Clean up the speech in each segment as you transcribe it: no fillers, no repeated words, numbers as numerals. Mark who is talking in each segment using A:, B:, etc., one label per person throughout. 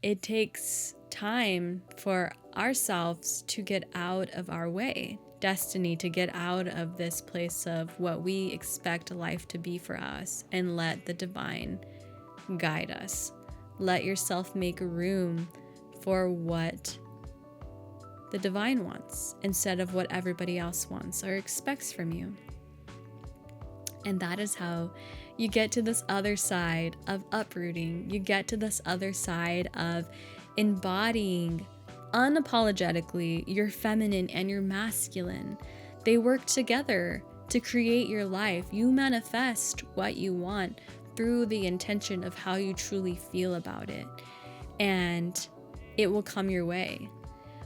A: it takes time for ourselves to get out of our way, destiny to get out of this place of what we expect life to be for us, and let the divine guide us. Let yourself make room for what the divine wants instead of what everybody else wants or expects from you. And that is how you get to this other side of uprooting. You get to this other side of embodying unapologetically your feminine and your masculine. They work together to create your life. You manifest what you want through the intention of how you truly feel about it, and it will come your way.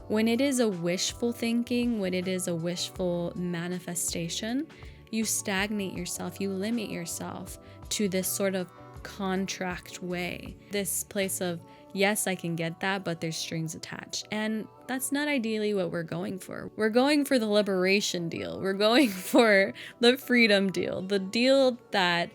A: When it is a wishful thinking, when it is a wishful manifestation, you stagnate yourself, you limit yourself to this sort of contract way. This place of, yes, I can get that, but there's strings attached. And that's not ideally what we're going for. We're going for the liberation deal. We're going for the freedom deal, the deal that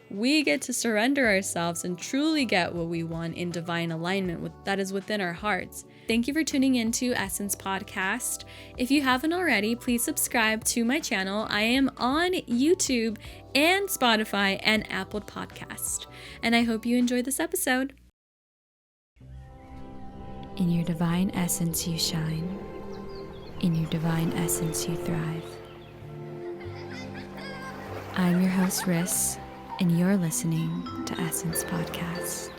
A: we get to surrender ourselves and truly get what we want in divine alignment that is within our hearts. Thank you for tuning into Essence Podcast. If you haven't already, please subscribe to my channel. I am on YouTube and Spotify and Apple Podcast. And I hope you enjoy this episode.
B: In your divine essence you shine. In your divine essence you thrive. I'm your host, Riss, and you're listening to Essence Podcast.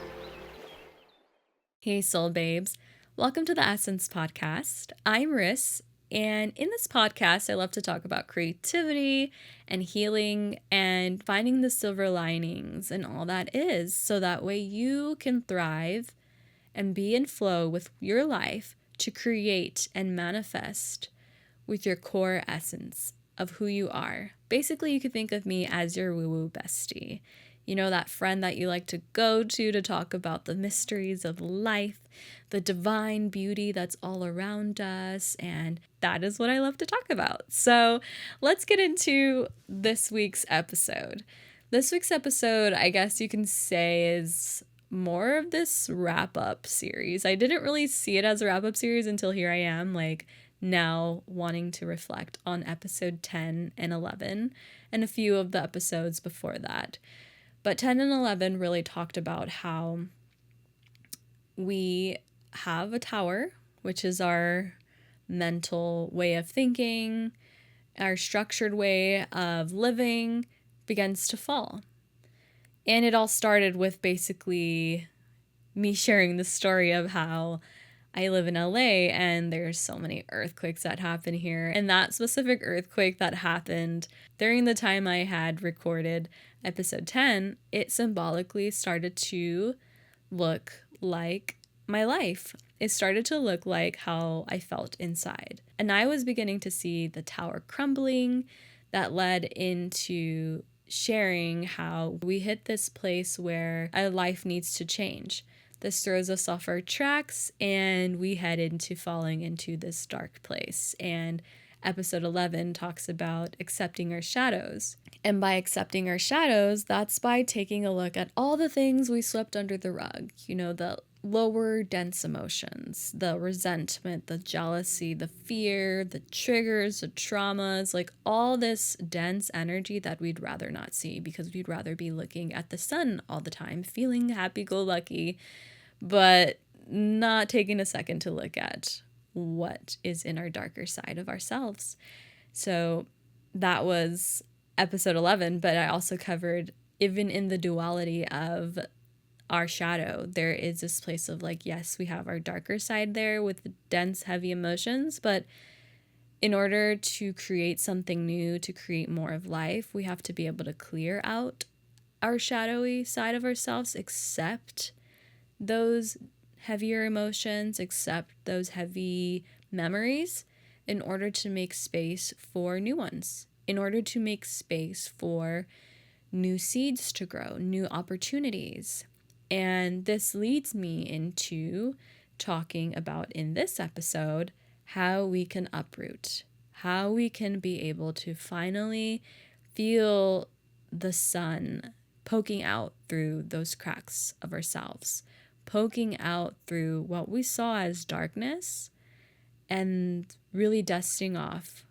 A: Hey soul babes, welcome to the Essence Podcast. I'm Riss, and in this podcast I love to talk about creativity and healing and finding the silver linings and all that is, so that way you can thrive and be in flow with your life to create and manifest with your core essence of who you are. Basically, you could think of me as your woo-woo bestie. You know, that friend that you like to go to talk about the mysteries of life, the divine beauty that's all around us, and that is what I love to talk about. So let's get into this week's episode. This week's episode, I guess you can say, is more of this wrap-up series. I didn't really see it as a wrap-up series until here I am, now wanting to reflect on episode 10 and 11 and a few of the episodes before that. But 10 and 11 really talked about how we have a tower, which is our mental way of thinking, our structured way of living begins to fall. And it all started with basically me sharing the story of how I live in LA and there's so many earthquakes that happen here. And that specific earthquake that happened during the time I had recorded episode 10, it symbolically started to look like my life. It started to look like how I felt inside. And I was beginning to see the tower crumbling. That led into sharing how we hit this place where our life needs to change. This throws us off our tracks and we head into falling into this dark place. And episode 11 talks about accepting our shadows. And by accepting our shadows, that's by taking a look at all the things we swept under the rug. You know, the lower dense emotions, the resentment, the jealousy, the fear, the triggers, the traumas, all this dense energy that we'd rather not see because we'd rather be looking at the sun all the time, feeling happy-go-lucky, but not taking a second to look at what is in our darker side of ourselves. So that was episode 11, but I also covered even in the duality of our shadow, there is this place of yes, we have our darker side there with the dense, heavy emotions, but in order to create something new, to create more of life, we have to be able to clear out our shadowy side of ourselves, accept those heavier emotions, accept those heavy memories in order to make space for new ones, in order to make space for new seeds to grow, new opportunities. And this leads me into talking about in this episode how we can uproot, how we can be able to finally feel the sun poking out through those cracks of ourselves, poking out through what we saw as darkness and really dusting off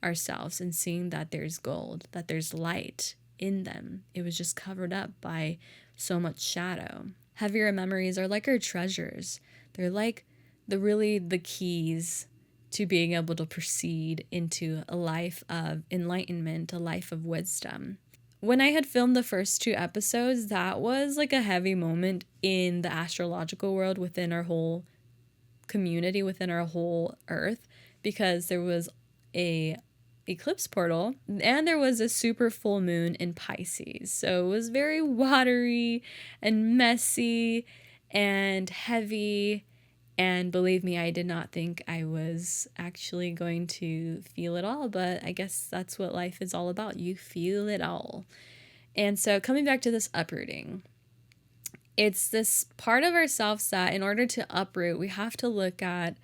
A: ourselves and seeing that there's gold, that there's light in them. It was just covered up by so much shadow. Heavier memories are like our treasures. They're like the keys to being able to proceed into a life of enlightenment, a life of wisdom. When I had filmed the first 2 episodes, that was like a heavy moment in the astrological world within our whole community, within our whole earth, because there was a eclipse portal and there was a super full moon in Pisces. So it was very watery and messy and heavy. And believe me, I did not think I was actually going to feel it all, but I guess that's what life is all about. You feel it all. And so coming back to this uprooting, it's this part of ourselves that in order to uproot, we have to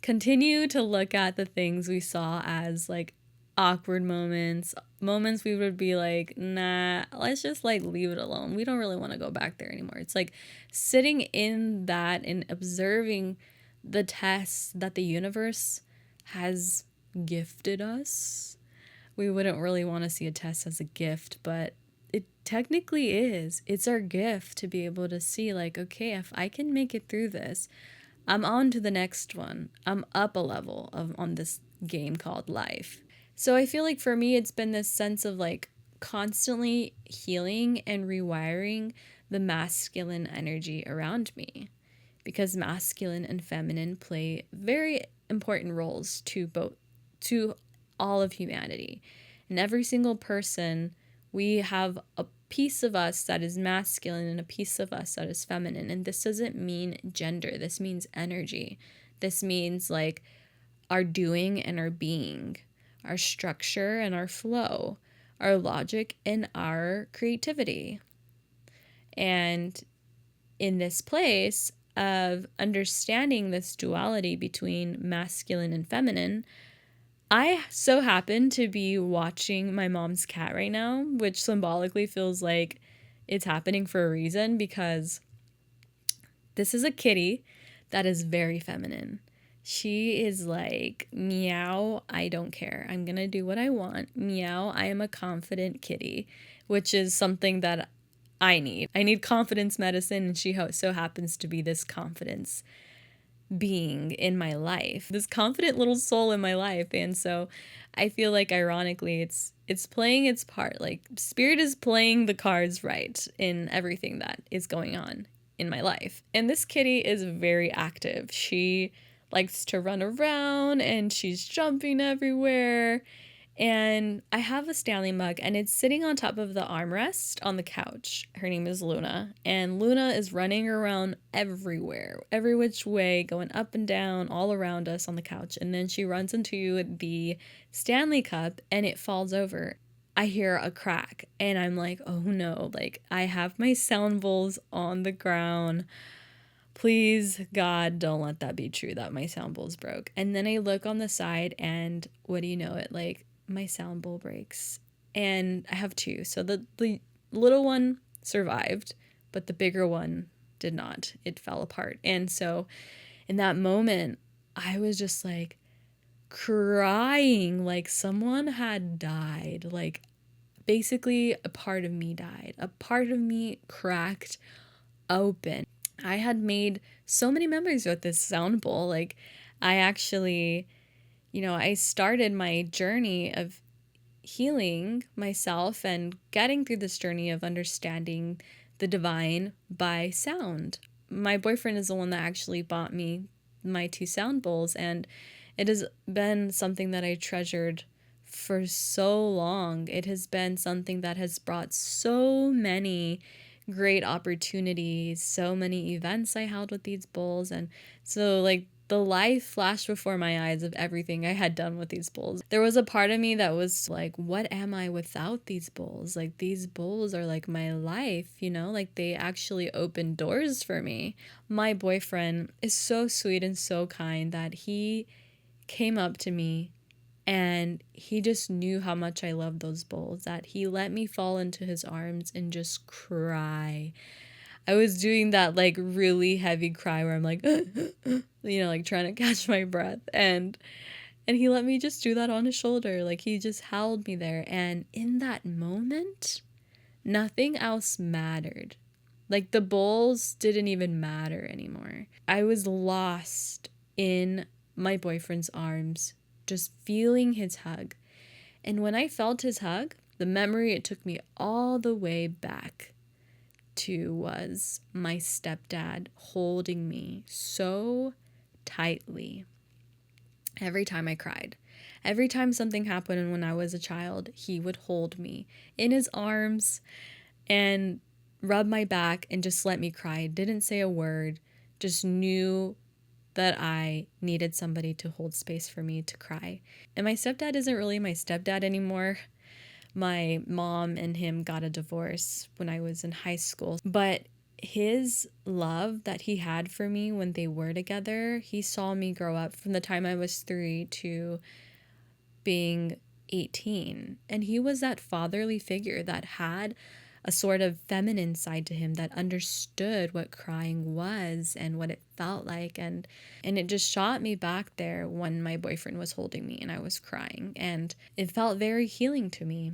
A: continue to look at the things we saw as like awkward moments we would be like, nah, let's just like leave it alone. We don't really want to go back there anymore. It's like sitting in that and observing the tests that the universe has gifted us. We wouldn't really want to see a test as a gift, but it technically is. It's our gift to be able to see like, okay, if I can make it through this, I'm on to the next one. I'm up a level on this game called life. So I feel like for me, it's been this sense of like constantly healing and rewiring the masculine energy around me, because masculine and feminine play very important roles to all of humanity. And every single person, we have a piece of us that is masculine and a piece of us that is feminine. And this doesn't mean gender. This means energy. This means like our doing and our being, our structure and our flow, our logic and our creativity. And in this place of understanding this duality between masculine and feminine, I so happen to be watching my mom's cat right now, which symbolically feels like it's happening for a reason, because this is a kitty that is very feminine. She is like, meow, I don't care. I'm going to do what I want. Meow, I am a confident kitty, which is something that I need. I need confidence medicine, and she so happens to be this confidence being in my life, this confident little soul in my life. And so I feel like ironically it's playing its part. Like spirit is playing the cards right in everything that is going on in my life. And this kitty is very active. She likes to run around and she's jumping everywhere. And I have a Stanley mug and it's sitting on top of the armrest on the couch. Her name is Luna. And Luna is running around everywhere, every which way, going up and down all around us on the couch. And then she runs into the Stanley cup and it falls over. I hear a crack and I'm like, oh no, like I have my sound bowls on the ground. Please, God, don't let that be true that my sound bowls broke. And then I look on the side and what do you know it, like my sound bowl breaks. And I have two. So the little one survived, but the bigger one did not. It fell apart. And so in that moment, I was just like crying, like someone had died. Like basically a part of me died. A part of me cracked open. I had made so many memories with this sound bowl. Like I actually, I started my journey of healing myself and getting through this journey of understanding the divine by sound. My boyfriend is the one that actually bought me my 2 sound bowls, and it has been something that I treasured for so long. It has been something that has brought so many great opportunities, so many events I held with these bowls. And so like the life flashed before my eyes of everything I had done with these bowls. There was a part of me that was like, what am I without these bowls? Like these bowls are like my life, like they actually opened doors for me. My boyfriend is so sweet and so kind that he came up to me and he just knew how much I loved those bowls, that he let me fall into his arms and just cry. I was doing that like really heavy cry where I'm like, like trying to catch my breath. And he let me just do that on his shoulder. Like he just held me there. And in that moment, nothing else mattered. Like the bowls didn't even matter anymore. I was lost in my boyfriend's arms, just feeling his hug. And when I felt his hug, the memory it took me all the way back to was my stepdad holding me so tightly every time I cried. Every time something happened when I was a child, he would hold me in his arms and rub my back and just let me cry. Didn't say a word, just knew that I needed somebody to hold space for me to cry. And my stepdad isn't really my stepdad anymore. My mom and him got a divorce when I was in high school. But his love that he had for me when they were together, he saw me grow up from the time I was 3 to being 18. And he was that fatherly figure that had a sort of feminine side to him that understood what crying was and what it felt like. And it just shot me back there when my boyfriend was holding me and I was crying. And it felt very healing to me.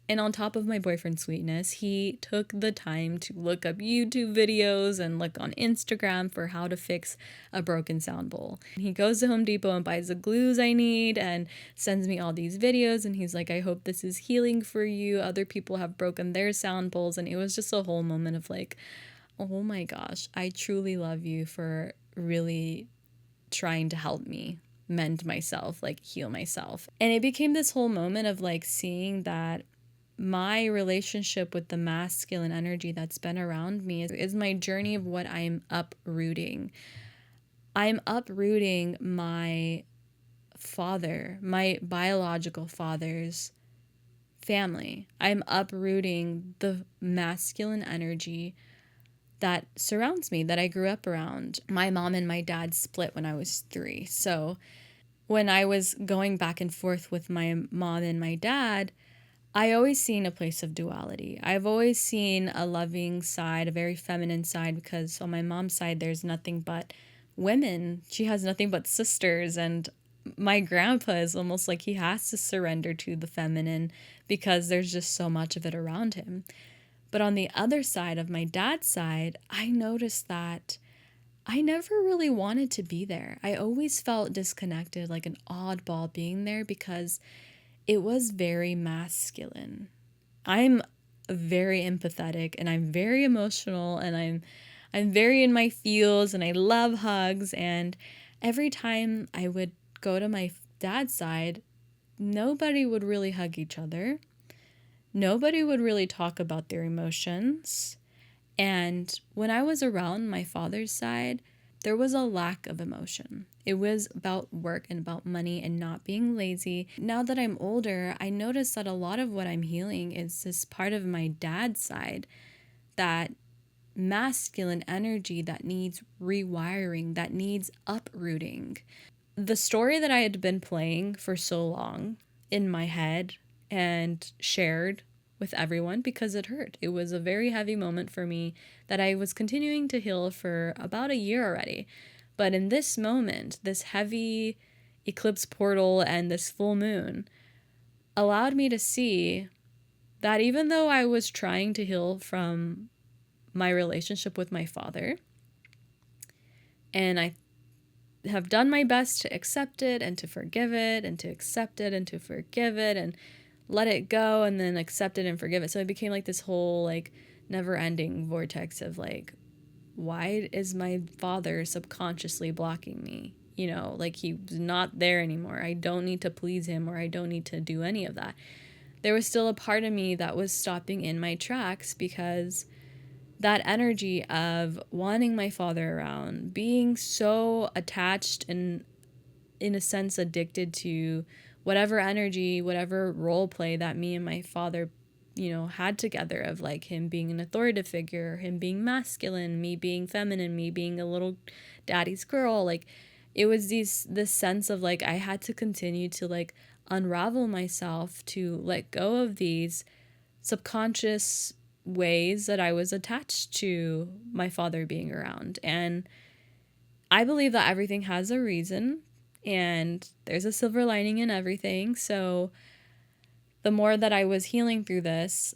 A: And on top of my boyfriend's sweetness, he took the time to look up YouTube videos and look on Instagram for how to fix a broken sound bowl. He goes to Home Depot and buys the glues I need and sends me all these videos. And he's like, I hope this is healing for you. Other people have broken their sound bowls. And it was just a whole moment of like, oh my gosh, I truly love you for really trying to help me mend myself, like heal myself. And it became this whole moment of like seeing that my relationship with the masculine energy that's been around me is my journey of what I'm uprooting. I'm uprooting my father, my biological father's family. I'm uprooting the masculine energy that surrounds me, that I grew up around. My mom and my dad split when I was 3. So when I was going back and forth with my mom and my dad, I always seen a place of duality. I've always seen a loving side, a very feminine side, because on my mom's side, there's nothing but women. She has nothing but sisters. And my grandpa is almost like he has to surrender to the feminine because there's just so much of it around him. But on the other side of my dad's side, I noticed that I never really wanted to be there. I always felt disconnected, like an oddball being there because it was very masculine. I'm very empathetic and I'm very emotional and I'm very in my feels and I love hugs, and every time I would go to my dad's side, nobody would really hug each other. Nobody would really talk about their emotions. And when I was around my father's side, there was a lack of emotion. It was about work and about money and not being lazy. Now that I'm older, I notice that a lot of what I'm healing is this part of my dad's side, that masculine energy that needs rewiring, that needs uprooting. The story that I had been playing for so long in my head and shared with everyone because it hurt. It was a very heavy moment for me that I was continuing to heal for about a year already. But in this moment, this heavy eclipse portal and this full moon allowed me to see that even though I was trying to heal from my relationship with my father, and I have done my best to accept it and to forgive it and to accept it and to forgive it and let it go and then accept it and forgive it. So it became like this whole like never ending vortex of like, why is my father subconsciously blocking me? Like he's not there anymore. I don't need to please him or I don't need to do any of that. There was still a part of me that was stopping in my tracks because that energy of wanting my father around, being so attached and in a sense addicted to whatever energy, whatever role play that me and my father, had together, of like him being an authoritative figure, him being masculine, me being feminine, me being a little daddy's girl. Like it was this sense of like I had to continue to like unravel myself, to let go of these subconscious ways that I was attached to my father being around. And I believe that everything has a reason and there's a silver lining in everything. So the more that I was healing through this,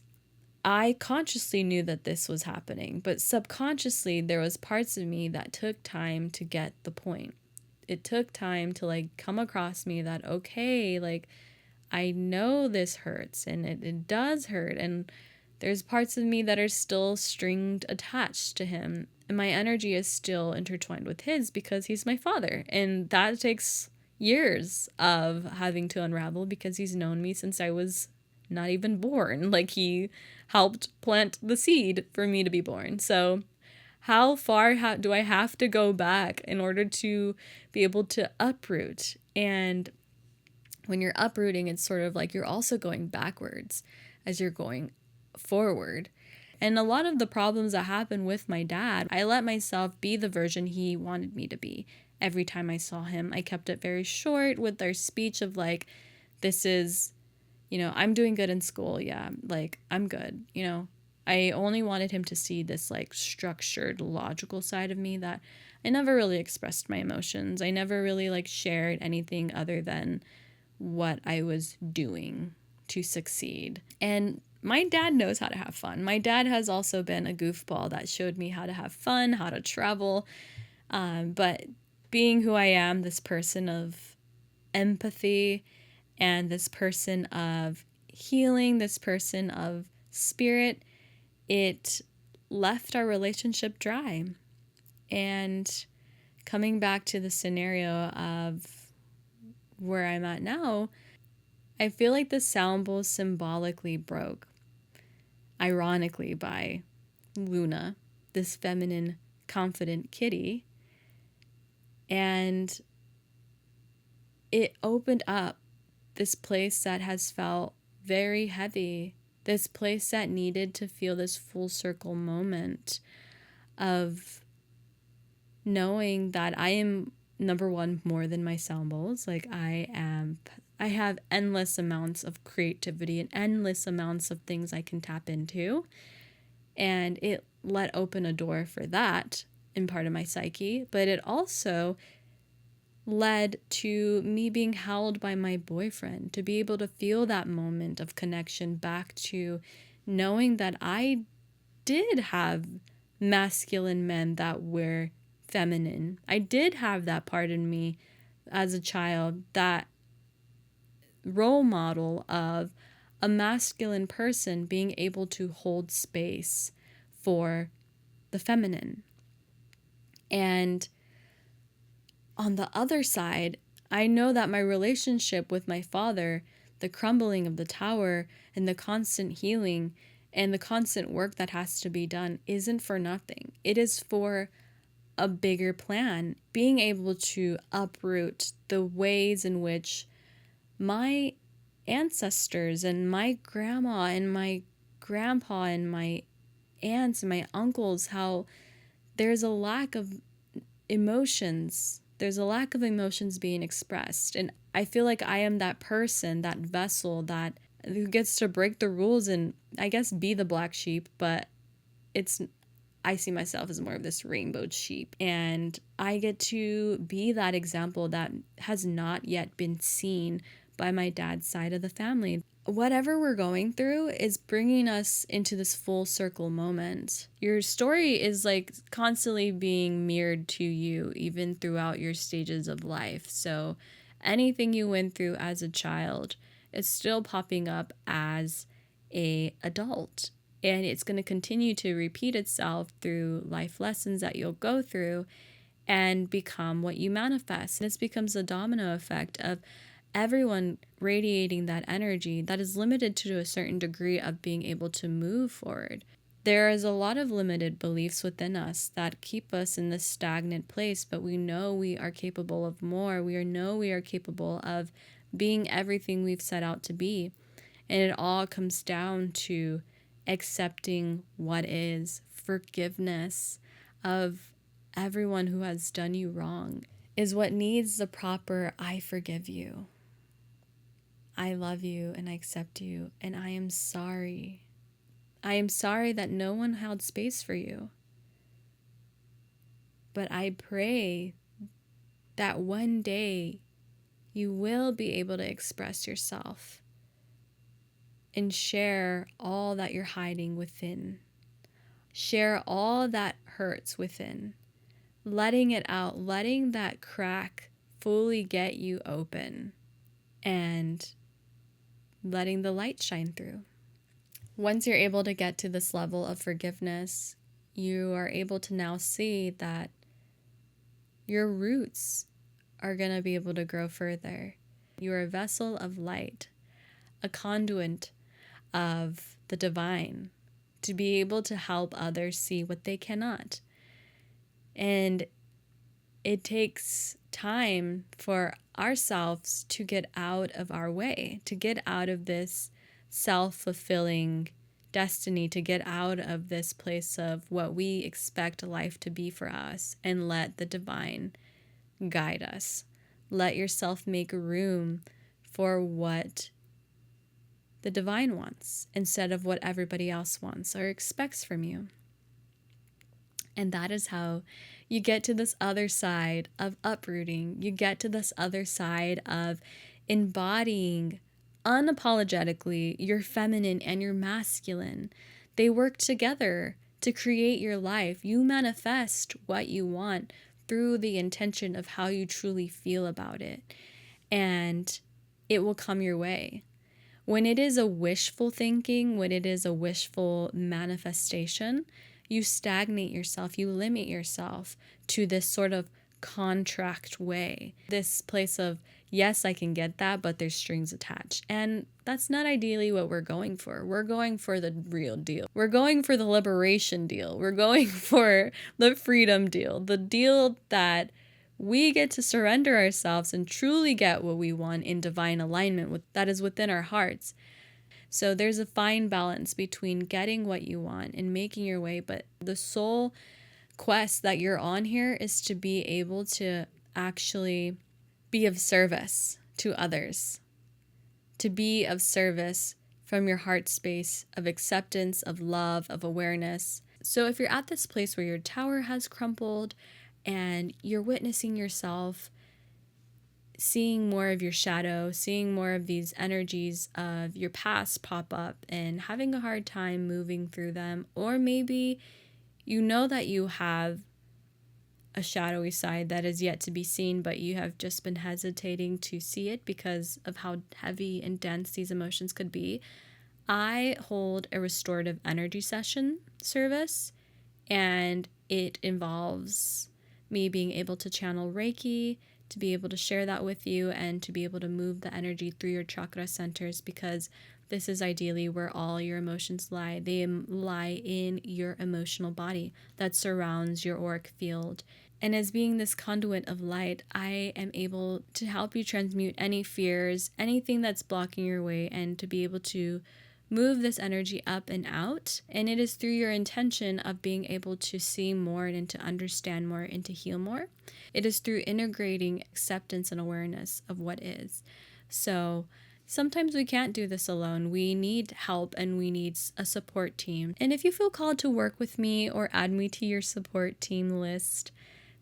A: I consciously knew that this was happening, but subconsciously there was parts of me that took time to get the point. It took time to like come across me that, okay, like I know this hurts and it does hurt. And there's parts of me that are still stringed attached to him. And my energy is still intertwined with his because he's my father. And that takes years of having to unravel because he's known me since I was not even born. Like he helped plant the seed for me to be born. So how far do I have to go back in order to be able to uproot? And when you're uprooting, it's sort of like you're also going backwards as you're going forward. And a lot of the problems that happened with my dad, I let myself be the version he wanted me to be. Every time I saw him, I kept it very short with our speech of like, this is, I'm doing good in school. Yeah, like I'm good. I only wanted him to see this like structured, logical side of me that I never really expressed my emotions. I never really like shared anything other than what I was doing to succeed. And my dad knows how to have fun. My dad has also been a goofball that showed me how to have fun, how to travel. But being who I am, this person of empathy and this person of healing, this person of spirit, it left our relationship dry. And coming back to the scenario of where I'm at now, I feel like the sound bowl symbolically broke, ironically, by Luna, this feminine, confident kitty. And it opened up this place that has felt very heavy, this place that needed to feel this full circle moment of knowing that I am, number one, more than my sound bowls. Like I have endless amounts of creativity and endless amounts of things I can tap into. And it let open a door for that in part of my psyche. But it also led to me being held by my boyfriend, to be able to feel that moment of connection back to knowing that I did have masculine men that were feminine. I did have that part in me as a child, that role model of a masculine person being able to hold space for the feminine. And on the other side, I know that my relationship with my father, the crumbling of the tower and the constant healing and the constant work that has to be done isn't for nothing. It is for a bigger plan. Being able to uproot the ways in which my ancestors and my grandma and my grandpa and my aunts and my uncles, how there's a lack of emotions. There's a lack of emotions being expressed. And I feel like I am that person, that vessel that who gets to break the rules and I guess be the black sheep, but I see myself as more of this rainbowed sheep. And I get to be that example that has not yet been seen by my dad's side of the family. Whatever we're going through is bringing us into this full circle moment. Your story is like constantly being mirrored to you, even throughout your stages of life. So anything you went through as a child is still popping up as an adult. And it's going to continue to repeat itself through life lessons that you'll go through and become what you manifest. This becomes a domino effect of everyone radiating that energy that is limited to a certain degree of being able to move forward. There is a lot of limited beliefs within us that keep us in this stagnant place, but we know we are capable of more. We know we are capable of being everything we've set out to be. And it all comes down to accepting what is, forgiveness of everyone who has done you wrong is what needs the proper I forgive you. I love you and I accept you and I am sorry. I am sorry that no one held space for you. But I pray that one day you will be able to express yourself and share all that you're hiding within. Share all that hurts within. Letting it out, letting that crack fully get you open, and letting the light shine through. Once you're able to get to this level of forgiveness, you are able to now see that your roots are going to be able to grow further. You are a vessel of light, a conduit of the divine, to be able to help others see what they cannot. And it takes time for ourselves to get out of our way, to get out of this self-fulfilling destiny, to get out of this place of what we expect life to be for us, and let the divine guide us. Let yourself make room for what the divine wants instead of what everybody else wants or expects from you. And that is how you get to this other side of uprooting. You get to this other side of embodying unapologetically your feminine and your masculine. They work together to create your life. You manifest what you want through the intention of how you truly feel about it, and it will come your way. When it is a wishful thinking, when it is a wishful manifestation, you stagnate yourself, you limit yourself to this sort of contract way. This place of, yes, I can get that, but there's strings attached. And that's not ideally what we're going for. We're going for the real deal. We're going for the liberation deal. We're going for the freedom deal, the deal that we get to surrender ourselves and truly get what we want in divine alignment with that is within our hearts. So there's a fine balance between getting what you want and making your way, but the sole quest that you're on here is to be able to actually be of service to others, to be of service from your heart space of acceptance, of love, of awareness. So if you're at this place where your tower has crumpled and you're witnessing yourself seeing more of your shadow, seeing more of these energies of your past pop up and having a hard time moving through them, or maybe you know that you have a shadowy side that is yet to be seen, but you have just been hesitating to see it because of how heavy and dense these emotions could be, I hold a restorative energy session service, and it involves me being able to channel Reiki, to be able to share that with you, and to be able to move the energy through your chakra centers, because this is ideally where all your emotions lie. They lie in your emotional body that surrounds your auric field. And as being this conduit of light, I am able to help you transmute any fears, anything that's blocking your way, and to be able to move this energy up and out. And it is through your intention of being able to see more and to understand more and to heal more. It is through integrating acceptance and awareness of what is. So sometimes we can't do this alone. We need help and we need a support team. And if you feel called to work with me or add me to your support team list,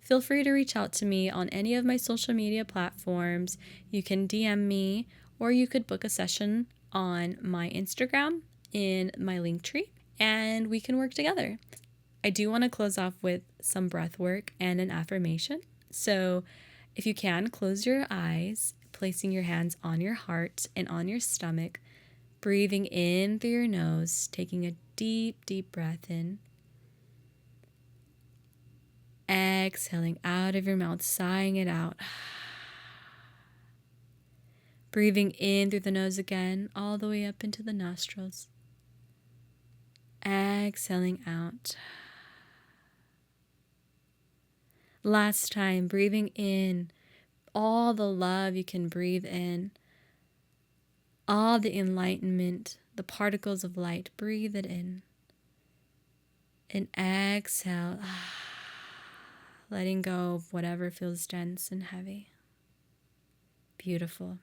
A: feel free to reach out to me on any of my social media platforms. You can DM me, or you could book a session on my Instagram in my link tree, and we can work together. I do want to close off with some breath work and an affirmation. So if you can, close your eyes, placing your hands on your heart and on your stomach, breathing in through your nose, taking a deep, deep breath in. Exhaling out of your mouth, sighing it out. Breathing in through the nose again, all the way up into the nostrils. Exhaling out. Last time, breathing in all the love you can breathe in, all the enlightenment, the particles of light. Breathe it in. And exhale, letting go of whatever feels dense and heavy. Beautiful.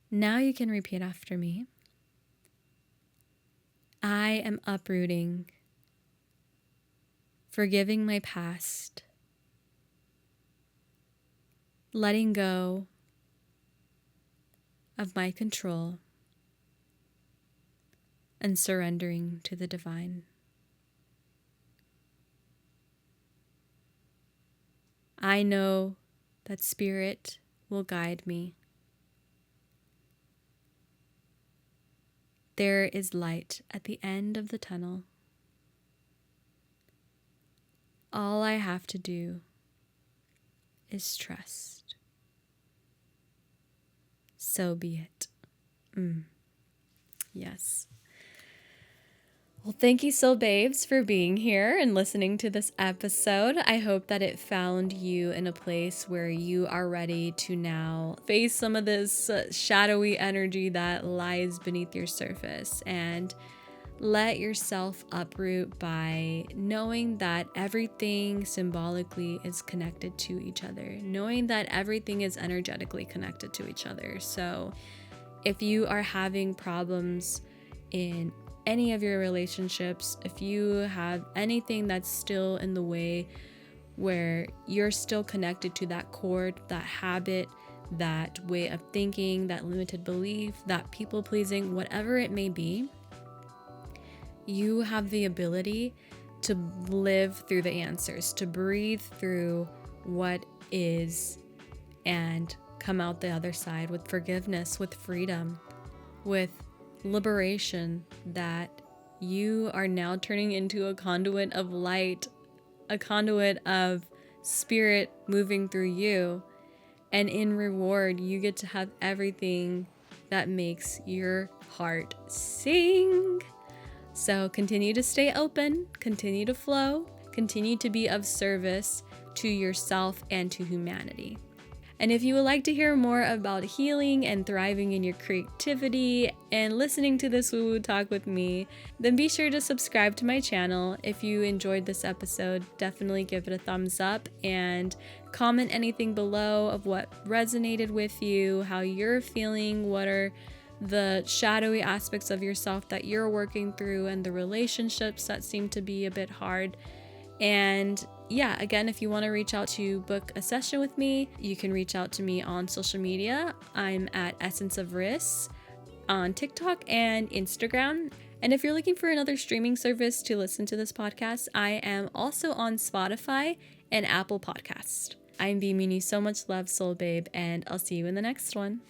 A: Now you can repeat after me. I am uprooting, forgiving my past, letting go of my control, and surrendering to the divine. I know that Spirit will guide me. There is light at the end of the tunnel. All I have to do is trust. So be it. Yes. Well, thank you, Soul Babes, for being here and listening to this episode. I hope that it found you in a place where you are ready to now face some of this shadowy energy that lies beneath your surface and let yourself uproot by knowing that everything symbolically is connected to each other, knowing that everything is energetically connected to each other. So if you are having problems in any of your relationships, if you have anything that's still in the way where you're still connected to that cord, that habit, that way of thinking, that limited belief, that people pleasing, whatever it may be, you have the ability to live through the answers, to breathe through what is, and come out the other side with forgiveness, with freedom, with liberation, that you are now turning into a conduit of light, a conduit of spirit moving through you. And in reward, you get to have everything that makes your heart sing. So continue to stay open, continue to flow, continue to be of service to yourself and to humanity. And if you would like to hear more about healing and thriving in your creativity and listening to this woo-woo talk with me, then be sure to subscribe to my channel. If you enjoyed this episode, definitely give it a thumbs up and comment anything below of what resonated with you, how you're feeling, what are the shadowy aspects of yourself that you're working through, and the relationships that seem to be a bit hard. And yeah, again, if you want to reach out to book a session with me, you can reach out to me on social media. I'm at Essence of Riss on TikTok and Instagram. And if you're looking for another streaming service to listen to this podcast, I am also on Spotify and Apple Podcast. I'm beaming you so much love, Soul Babe, and I'll see you in the next one.